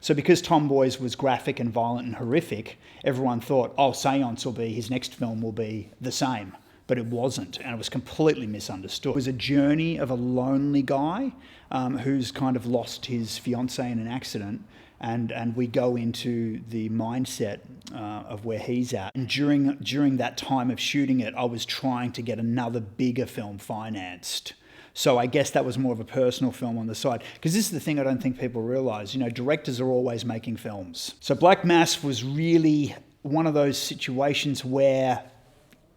So because Tomboys was graphic and violent and horrific, everyone thought, oh, Seance his next film will be the same. But it wasn't, and it was completely misunderstood. It was a journey of a lonely guy who's kind of lost his fiancée in an accident, and we go into the mindset of where he's at. And during that time of shooting it, I was trying to get another bigger film financed. So I guess that was more of a personal film on the side. Because this is the thing I don't think people realise. Directors are always making films. So Black Mass was really one of those situations where,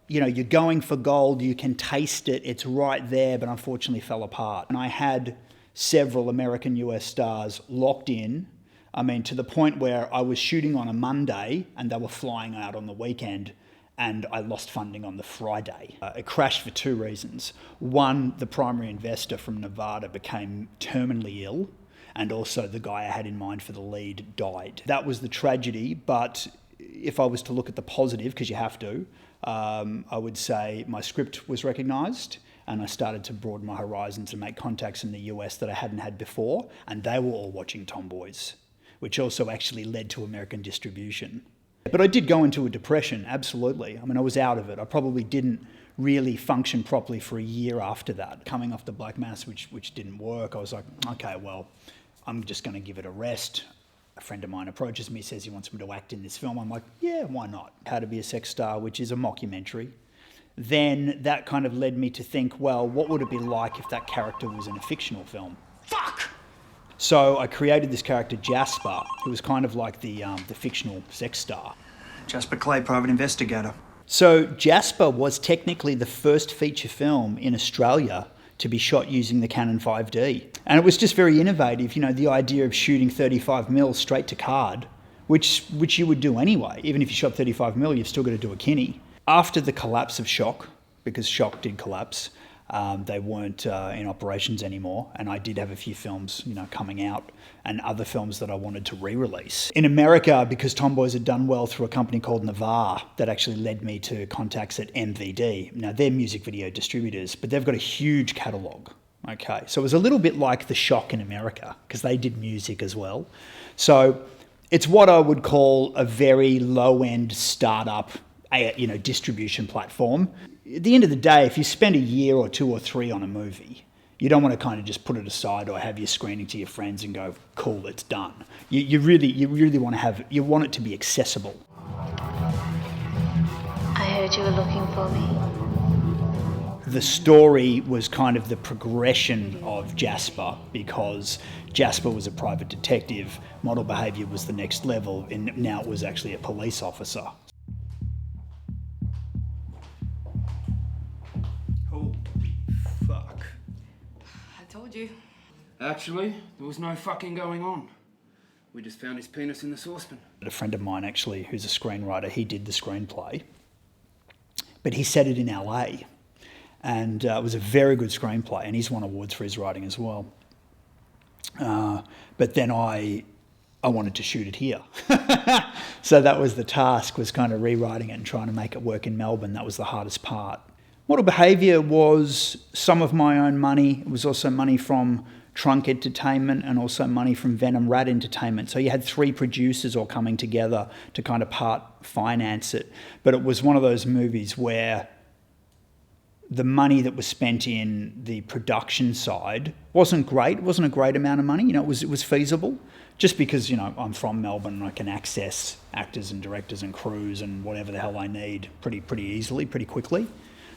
you're going for gold, you can taste it, it's right there, but unfortunately fell apart. And I had several American US stars locked in, to the point where I was shooting on a Monday and they were flying out on the weekend, and I lost funding on the Friday. It crashed for two reasons. One, the primary investor from Nevada became terminally ill, and also the guy I had in mind for the lead died. That was the tragedy, but if I was to look at the positive, because you have to, I would say my script was recognised, and I started to broaden my horizons and make contacts in the US that I hadn't had before, and they were all watching Tomboys, which also actually led to American distribution. But I did go into a depression, absolutely. I was out of it. I probably didn't really function properly for a year after that. Coming off the Black Mass, which didn't work, I was like, okay, well, I'm just going to give it a rest. A friend of mine approaches me, says he wants me to act in this film. I'm like, yeah, why not? How to Be a Sex Star, which is a mockumentary. Then that kind of led me to think, well, what would it be like if that character was in a fictional film? Fuck! So I created this character, Jasper, who was kind of like the fictional sex star. Jasper Clay, private investigator. So Jasper was technically the first feature film in Australia to be shot using the Canon 5D. And it was just very innovative, the idea of shooting 35mm straight to card, which you would do anyway. Even if you shot 35mm, you've still got to do a kine. After the collapse of Shock, because Shock did collapse, they weren't in operations anymore, and I did have a few films, coming out, and other films that I wanted to re-release. In America, because Tomboys had done well through a company called Navarre, that actually led me to contacts at MVD. Now, they're music video distributors, but they've got a huge catalogue. Okay, so it was a little bit like the Shock in America, because they did music as well. So it's what I would call a very low-end startup, distribution platform. At the end of the day, if you spend a year or two or three on a movie, you don't want to kind of just put it aside or have your screening to your friends and go, cool, it's done. You really want you want it to be accessible. I heard you were looking for me. The story was kind of the progression of Jasper, because Jasper was a private detective, Model Behaviour was the next level, and now it was actually a police officer. You. Actually, there was no fucking going on. We just found his penis in the saucepan. A friend of mine, actually, who's a screenwriter, he did the screenplay, but he set it in LA, and it was a very good screenplay, and he's won awards for his writing as well. But then I wanted to shoot it here. So that was the task, was kind of rewriting it and trying to make it work in Melbourne. That was the hardest part. Model Behaviour was some of my own money. It was also money from Trunk Entertainment and also money from Venom Rat Entertainment. So you had three producers all coming together to kind of part finance it. But it was one of those movies where the money that was spent in the production side wasn't great. It wasn't a great amount of money. It was feasible. Just because, I'm from Melbourne and I can access actors and directors and crews and whatever the hell I need pretty easily, pretty quickly.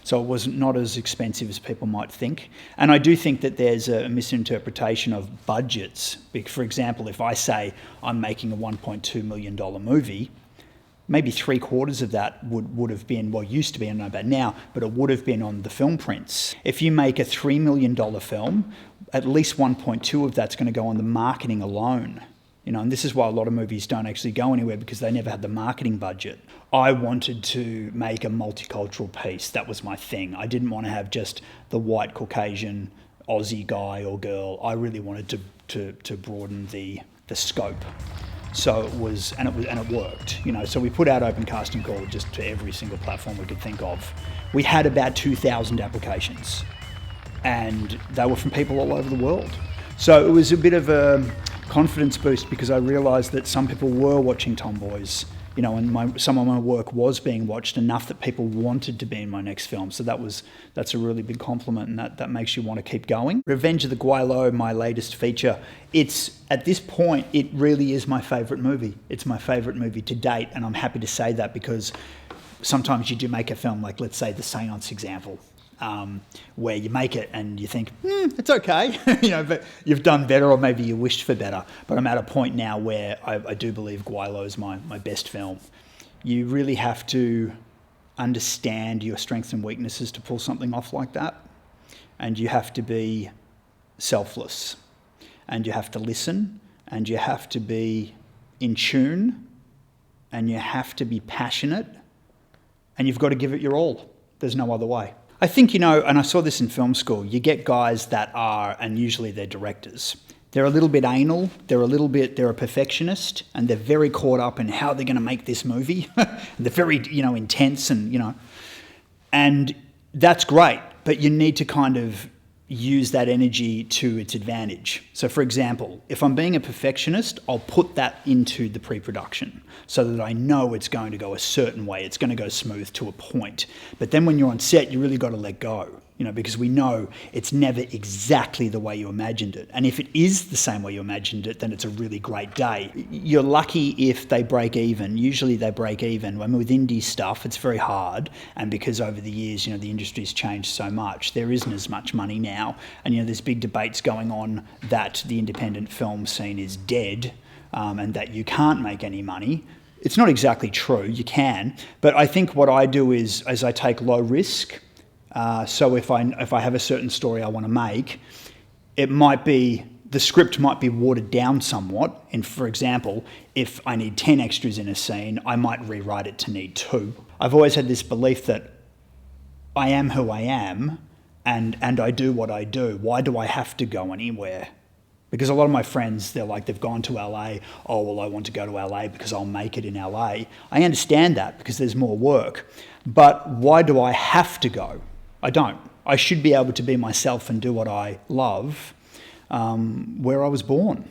So it was not as expensive as people might think. And I do think that there's a misinterpretation of budgets. For example, if I say I'm making a $1.2 million movie, maybe 3/4 of that would have been, well, used to be, I don't know about now, but it would have been on the film prints. If you make a $3 million film, at least 1.2 of that's going to go on the marketing alone. And this is why a lot of movies don't actually go anywhere, because they never had the marketing budget. I wanted to make a multicultural piece. That was my thing. I didn't want to have just the white Caucasian Aussie guy or girl. I really wanted to broaden the scope. So it worked. So we put out open casting call just to every single platform we could think of. We had about 2,000 applications, and they were from people all over the world. So it was a bit of a confidence boost because I realised that some people were watching Tomboys, you know, and some of my work was being watched enough that people wanted to be in my next film. So that's a really big compliment, and that makes you want to keep going. Revenge of the Gweilo, my latest feature, at this point, it really is my favourite movie. It's my favourite movie to date, and I'm happy to say that because sometimes you do make a film, like let's say the Seance example, where you make it and you think, it's okay, you know, but you've done better, or maybe you wished for better. But I'm at a point now where I do believe Gweilo is my best film. You really have to understand your strengths and weaknesses to pull something off like that. And you have to be selfless. And you have to listen. And you have to be in tune. And you have to be passionate. And you've got to give it your all. There's no other way. I think, you know, and I saw this in film school, you get guys that are, and usually they're directors, they're a little bit anal, they're a perfectionist, and they're very caught up in how they're going to make this movie. They're very, you know, intense and, you know, and that's great, but you need to kind of use that energy to its advantage. So for example, if I'm being a perfectionist, I'll put that into the pre-production so that I know it's going to go a certain way. It's going to go smooth to a point. But then when you're on set, you really got to let go, you know, because we know it's never exactly the way you imagined it. And if it is the same way you imagined it, then it's a really great day. You're lucky if they break even. Usually they break even. When with indie stuff, it's very hard. And because over the years, you know, the industry's changed so much, there isn't as much money now. And, you know, there's big debates going on that the independent film scene is dead, and that you can't make any money. It's not exactly true, you can. But I think what I do is I take low risk. So if I have a certain story I want to make, the script might be watered down somewhat. And for example, if I need 10 extras in a scene, I might rewrite it to need 2. I've always had this belief that I am who I am, and I do what I do. Why do I have to go anywhere? Because a lot of my friends, they've gone to LA. Oh, well, I want to go to LA because I'll make it in LA. I understand that because there's more work. But why do I have to go? I don't. I should be able to be myself and do what I love where I was born.